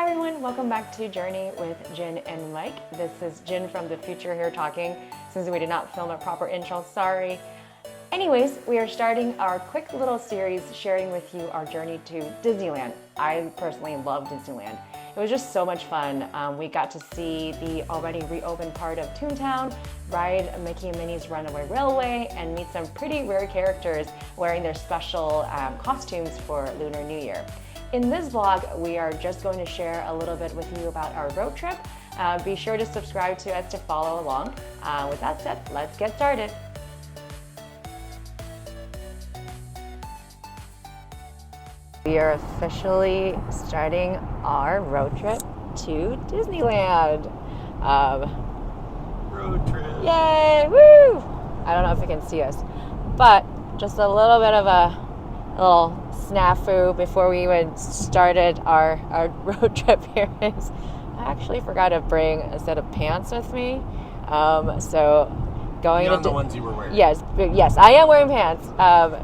Hi everyone, welcome back to Journey with Jin and Mike. This is Jin from the future here talking. Since we did not film a proper intro, sorry. Anyways, we are starting our quick little series sharing with you our journey to Disneyland. I personally love Disneyland. It was just so much fun. We got to see the already reopened part of Toontown, ride Mickey and Minnie's Runaway Railway, and meet some pretty rare characters wearing their special costumes for Lunar New Year. In this vlog, we are just going to share a little bit with you about our road trip. Be sure to subscribe to us to follow along. With that said, let's get started. We are officially starting our road trip to Disneyland. Road trip. Yay! Woo! I don't know if you can see us, but just a little bit of a little snafu before we even started our road trip here is I actually forgot to bring a set of pants with me. So going Beyond the ones you were wearing. Yes, I am wearing pants.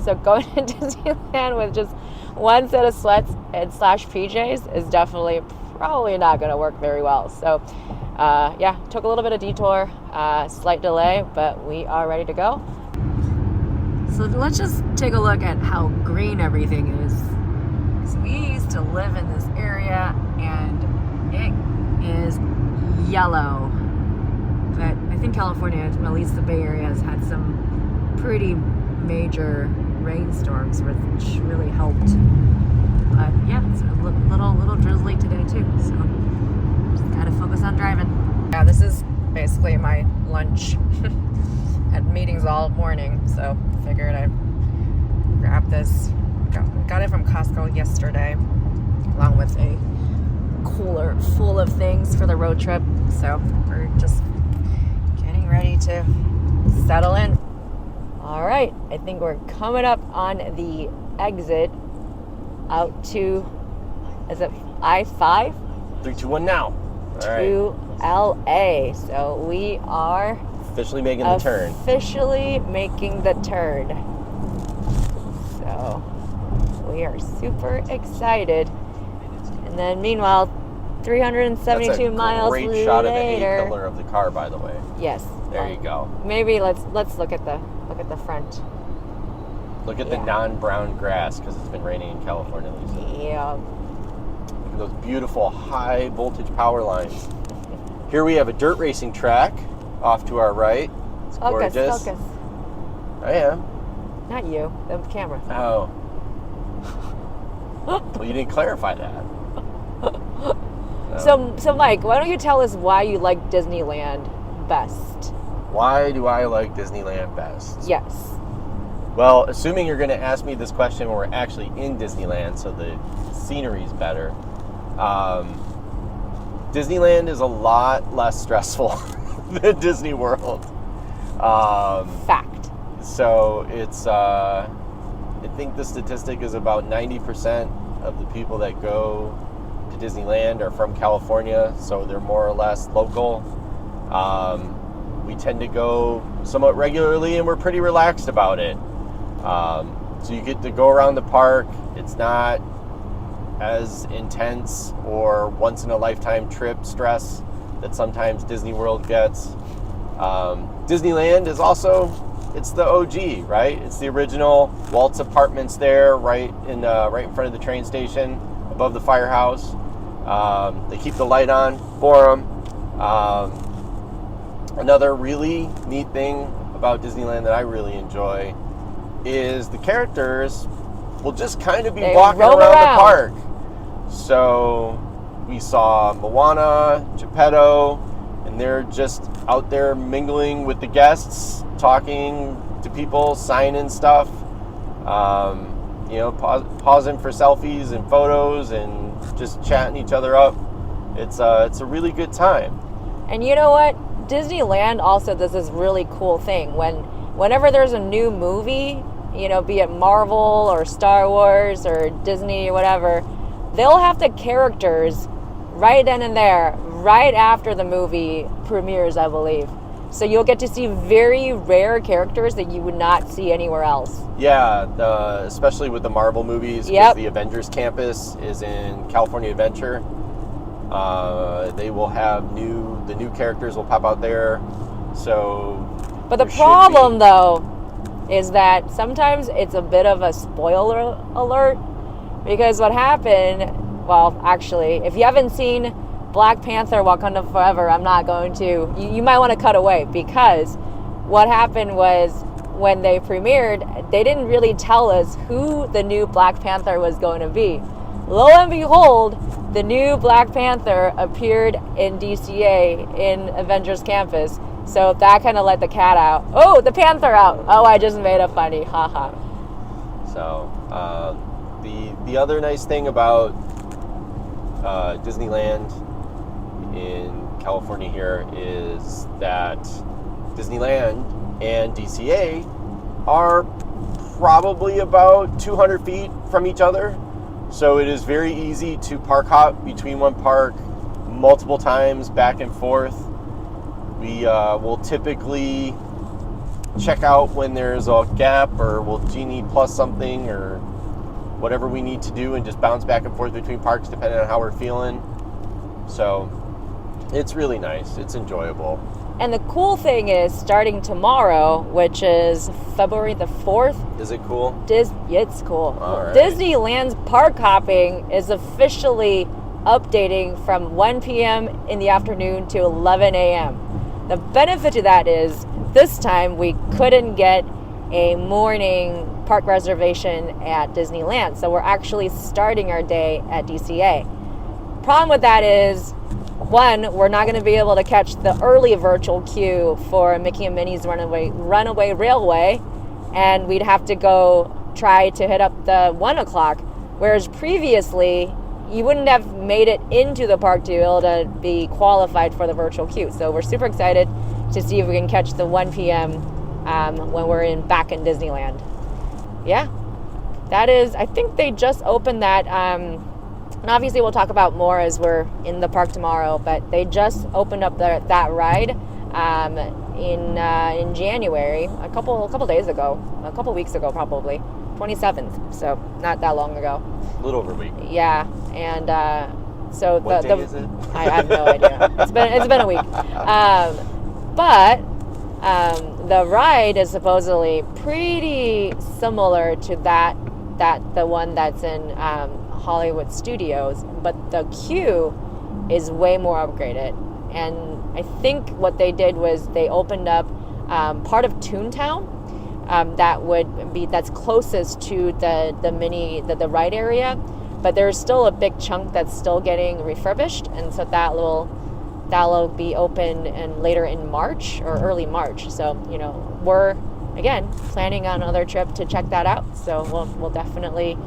So going to Disneyland with just one set of sweats and slash PJs is definitely probably not going to work very well. So yeah, took a little bit of detour, slight delay, but we are ready to go. So let's just take a look at how green everything is. So we used to live in this area and it is yellow. But I think California, at least the Bay Area, has had some pretty major rainstorms, which really helped. But yeah, it's a little drizzly today too. So just gotta focus on driving. Yeah, this is basically my lunch. Had meetings all morning, so figured I'd grab this. Got it from Costco yesterday, along with a cooler full of things for the road trip. So we're just getting ready to settle in. All right, I think we're coming up on the exit out to, is it I-5? 3, 2, 1 now. To LA. So we are officially making the turn. Officially making the turn. So we are super excited. And then meanwhile, 372 miles later. Great shot of the A-pillar of the car, by the way. Yes. There you go. Maybe let's look at the front. Look at the non-brown grass because it's been raining in California recently. Yeah. Look at those beautiful high voltage power lines. Here we have a dirt racing track off to our right. It's gorgeous. Focus. I am. Not you, the camera. Oh. Well, you didn't clarify that. So Mike, why don't you tell us why you like Disneyland best? Why do I like Disneyland best? Yes. Well, assuming you're going to ask me this question when we're actually in Disneyland, so the scenery's better. Disneyland is a lot less stressful than Disney World. Fact. So it's, I think the statistic is about 90% of the people that go to Disneyland are from California, so they're more or less local. We tend to go somewhat regularly and we're pretty relaxed about it. So you get to go around the park. It's not as intense or once in a lifetime trip stress that sometimes Disney World gets. Disneyland is also, it's the OG, right? It's the original Walt's Apartments there, right in front of the train station, above the firehouse. They keep the light on for them. Another really neat thing about Disneyland that I really enjoy is the characters will just kind of be walking around the park. So we saw Moana, Geppetto, and they're just out there mingling with the guests, talking to people, signing stuff, pausing for selfies and photos and just chatting each other up. It's a really good time. And you know what? Disneyland also does this really cool thing. Whenever there's a new movie, be it Marvel or Star Wars or Disney or whatever, they'll have the characters right then and there, right after the movie premieres, I believe. So you'll get to see very rare characters that you would not see anywhere else. Yeah, especially with the Marvel movies, because the Avengers campus is in California Adventure. They will have the new characters will pop out there. So, but the problem though is that sometimes it's a bit of a spoiler alert, because what happened, well, actually, if you haven't seen Black Panther Wakanda Forever, I'm not going to, you might want to cut away, because what happened was when they premiered, they didn't really tell us who the new Black Panther was going to be. Lo and behold, the new Black Panther appeared in DCA in Avengers Campus. So that kind of let the cat out. Oh, the panther out. Oh, I just made a funny. Haha. So the other nice thing about Disneyland in California here is that Disneyland and DCA are probably about 200 feet from each other. So it is very easy to park hop between one park multiple times back and forth. We will typically check out when there's a gap, or we'll Genie plus something, or whatever we need to do, and just bounce back and forth between parks depending on how we're feeling. So it's really nice. It's enjoyable. And the cool thing is, starting tomorrow, which is February the 4th. Is it cool? It's cool. All right. Disneyland's park hopping is officially updating from 1 p.m. in the afternoon to 11 a.m. The benefit to that is this time we couldn't get a morning park reservation at Disneyland. So we're actually starting our day at DCA. Problem with that is, one, we're not going to be able to catch the early virtual queue for Mickey and Minnie's Runaway Railway, and we'd have to go try to hit up the 1 o'clock, whereas previously you wouldn't have made it into the park to be able to be qualified for the virtual queue. So we're super excited to see if we can catch the 1 p.m. When we're back in Disneyland. Yeah, that is, I think they just opened that, and obviously we'll talk about more as we're in the park tomorrow, but they just opened up that ride in January, a couple days ago, a couple weeks ago probably, 27th, so not that long ago. A little over a week. Yeah, and so what day is it? I have no idea. It's been a week, but the ride is supposedly pretty similar to the one that's in Hollywood Studios, but the queue is way more upgraded. And I think what they did was they opened up part of Toontown that's closest to the ride area, but there's still a big chunk that's still getting refurbished, and so that'll be open and later in March or early March. So we're again planning on another trip to check that out. So we'll definitely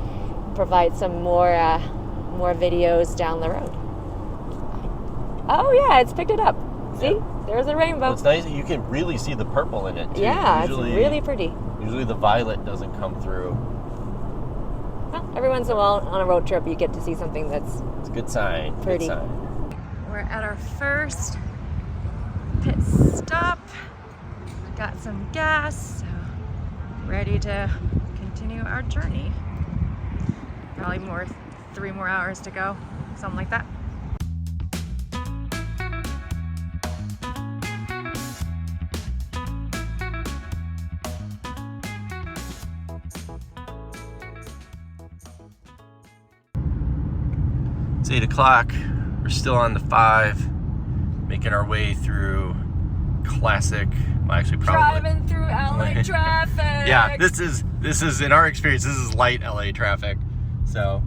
provide some more videos down the road. Oh yeah, it's picked it up. See, there's a rainbow. It's nice. You can really see the purple in it too. Yeah, it's really pretty. Usually the violet doesn't come through. Well, every once in a while on a road trip you get to see something that's It's a good sign. Pretty. Good sign. We're at our first pit stop. Got some gas, so ready to continue our journey. Probably 3 more hours to go, something like that. It's 8 o'clock. We're still on the 5, making our way through classic. Well, actually, probably driving through LA traffic. Yeah, this is in our experience. This is light LA traffic. So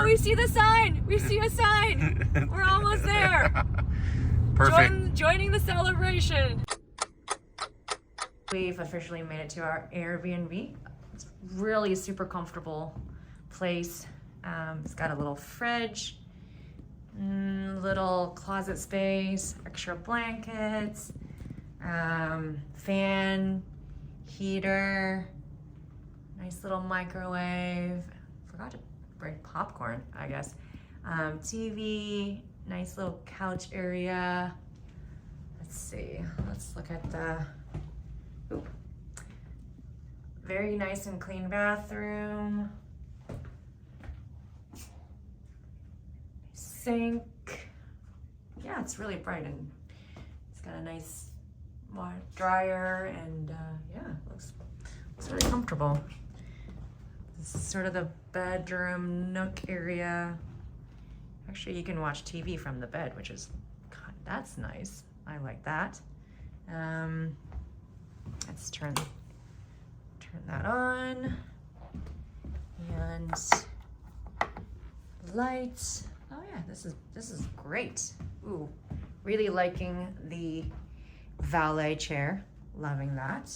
we see the sign. We see a sign. We're almost there. Perfect. Joining the celebration. We've officially made it to our Airbnb. It's really super comfortable place. It's got a little fridge, little closet space, extra blankets, fan, heater, nice little microwave. Forgot to bring popcorn, I guess. TV, nice little couch area. Let's see, let's look at the, very nice and clean bathroom. sink. Yeah, it's really bright, and it's got a nice dryer, and yeah, looks very comfortable. This is sort of the bedroom nook area. Actually, you can watch TV from the bed, which is, God, that's nice. I like that. Let's turn that on. And lights. Oh yeah, this is great. Ooh, really liking the valet chair. Loving that.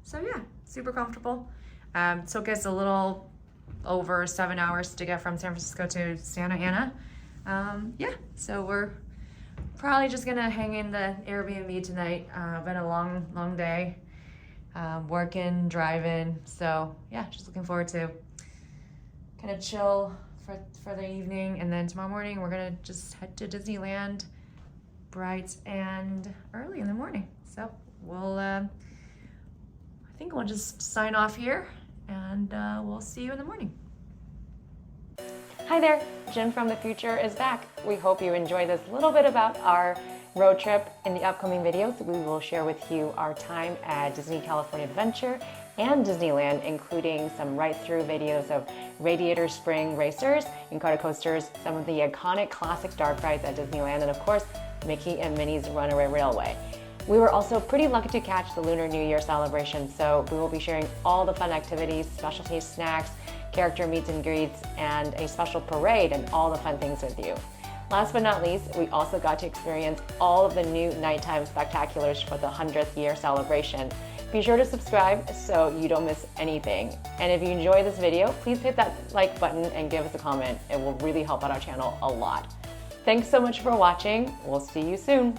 So yeah, super comfortable. Took us a little over 7 hours to get from San Francisco to Santa Ana. Yeah, so we're probably just gonna hang in the Airbnb tonight. Been a long day, working, driving. So yeah, just looking forward to kind of chill for the evening, and then tomorrow morning we're gonna just head to Disneyland bright and early in the morning. So we'll, I think we'll just sign off here, and we'll see you in the morning. Hi there, Jen from the future is back. We hope you enjoyed this little bit about our road trip. In the upcoming videos, we will share with you our time at Disney California Adventure and Disneyland, including some right-through videos of Radiator Spring Racers, Incredicoasters, some of the iconic classic dark rides at Disneyland, and of course, Mickey and Minnie's Runaway Railway. We were also pretty lucky to catch the Lunar New Year celebration, so we will be sharing all the fun activities, specialty snacks, character meets and greets, and a special parade, and all the fun things with you. Last but not least, we also got to experience all of the new nighttime spectaculars for the 100th year celebration. Be sure to subscribe so you don't miss anything. And if you enjoy this video, please hit that like button and give us a comment. It will really help out our channel a lot. Thanks so much for watching. We'll see you soon.